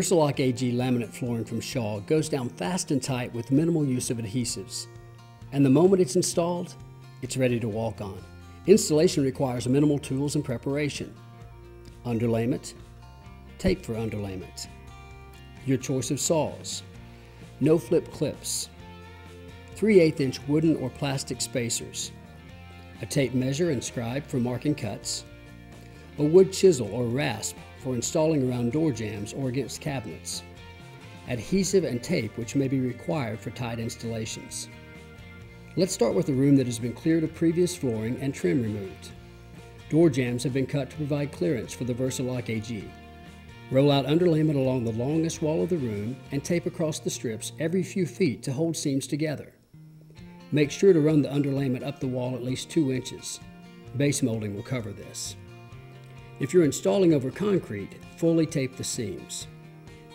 Versalock AG laminate flooring from Shaw goes down fast and tight with minimal use of adhesives. And the moment it's installed, it's ready to walk on. Installation requires minimal tools and preparation. Underlayment, tape for underlayment, your choice of saws, no flip clips, 3/8" wooden or plastic spacers, a tape measure and scribe for marking cuts, a wood chisel or rasp for installing around door jambs or against cabinets, adhesive and tape which may be required for tight installations. Let's start with a room that has been cleared of previous flooring and trim removed. Door jambs have been cut to provide clearance for the Versalock AG. Roll out underlayment along the longest wall of the room and tape across the strips every few feet to hold seams together. Make sure to run the underlayment up the wall at least 2 inches. Base molding will cover this. If you're installing over concrete, fully tape the seams.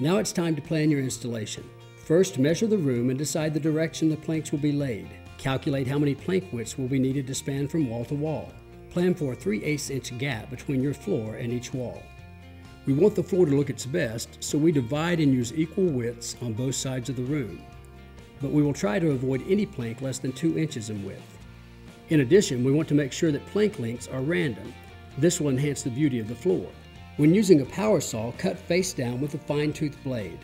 Now it's time to plan your installation. First, measure the room and decide the direction the planks will be laid. Calculate how many plank widths will be needed to span from wall to wall. Plan for a 3/8" gap between your floor and each wall. We want the floor to look its best, so we divide and use equal widths on both sides of the room. But we will try to avoid any plank less than 2 inches in width. In addition, we want to make sure that plank lengths are random. This will enhance the beauty of the floor. When using a power saw, cut face down with a fine-tooth blade.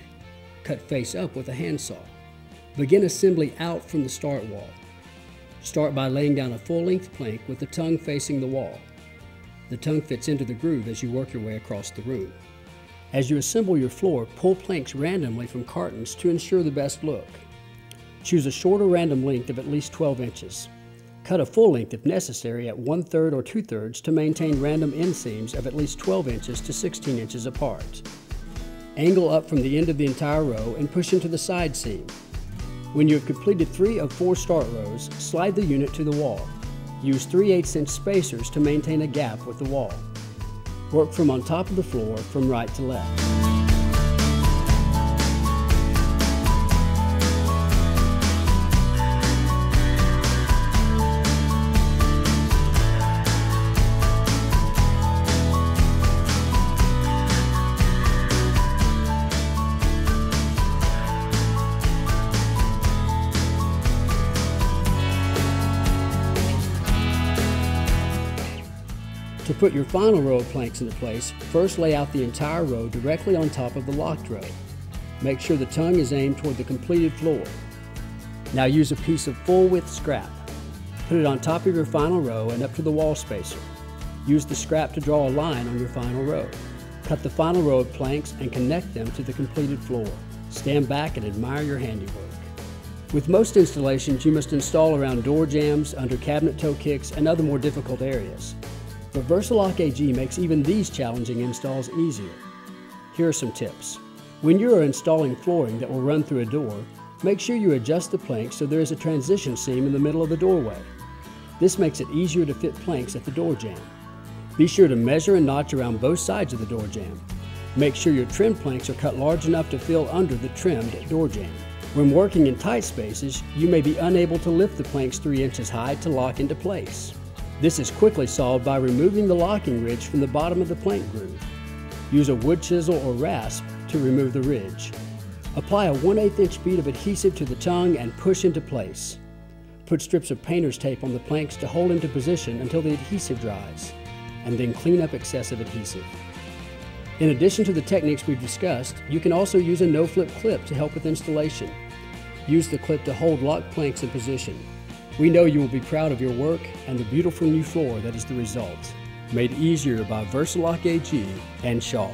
Cut face up with a handsaw. Begin assembly out from the start wall. Start by laying down a full-length plank with the tongue facing the wall. The tongue fits into the groove as you work your way across the room. As you assemble your floor, pull planks randomly from cartons to ensure the best look. Choose a shorter random length of at least 12 inches. Cut a full length if necessary at 1/3 or 2/3 to maintain random inseams of at least 12 inches to 16 inches apart. Angle up from the end of the entire row and push into the side seam. When you have completed 3 of 4 start rows, slide the unit to the wall. Use 3/8" spacers to maintain a gap with the wall. Work from on top of the floor from right to left. To put your final row of planks into place, first lay out the entire row directly on top of the locked row. Make sure the tongue is aimed toward the completed floor. Now use a piece of full-width scrap. Put it on top of your final row and up to the wall spacer. Use the scrap to draw a line on your final row. Cut the final row of planks and connect them to the completed floor. Stand back and admire your handiwork. With most installations, you must install around door jambs, under cabinet toe kicks, and other more difficult areas. But Versalock AG makes even these challenging installs easier. Here are some tips. When you are installing flooring that will run through a door, make sure you adjust the planks so there is a transition seam in the middle of the doorway. This makes it easier to fit planks at the door jamb. Be sure to measure and notch around both sides of the door jamb. Make sure your trim planks are cut large enough to fill under the trimmed door jamb. When working in tight spaces, you may be unable to lift the planks 3 inches high to lock into place. This is quickly solved by removing the locking ridge from the bottom of the plank groove. Use a wood chisel or rasp to remove the ridge. Apply a 1/8" bead of adhesive to the tongue and push into place. Put strips of painter's tape on the planks to hold into position until the adhesive dries, and then clean up excessive adhesive. In addition to the techniques we've discussed, you can also use a no-flip clip to help with installation. Use the clip to hold locked planks in position. We know you will be proud of your work and the beautiful new floor that is the result. Made easier by Versalock AG and Shaw.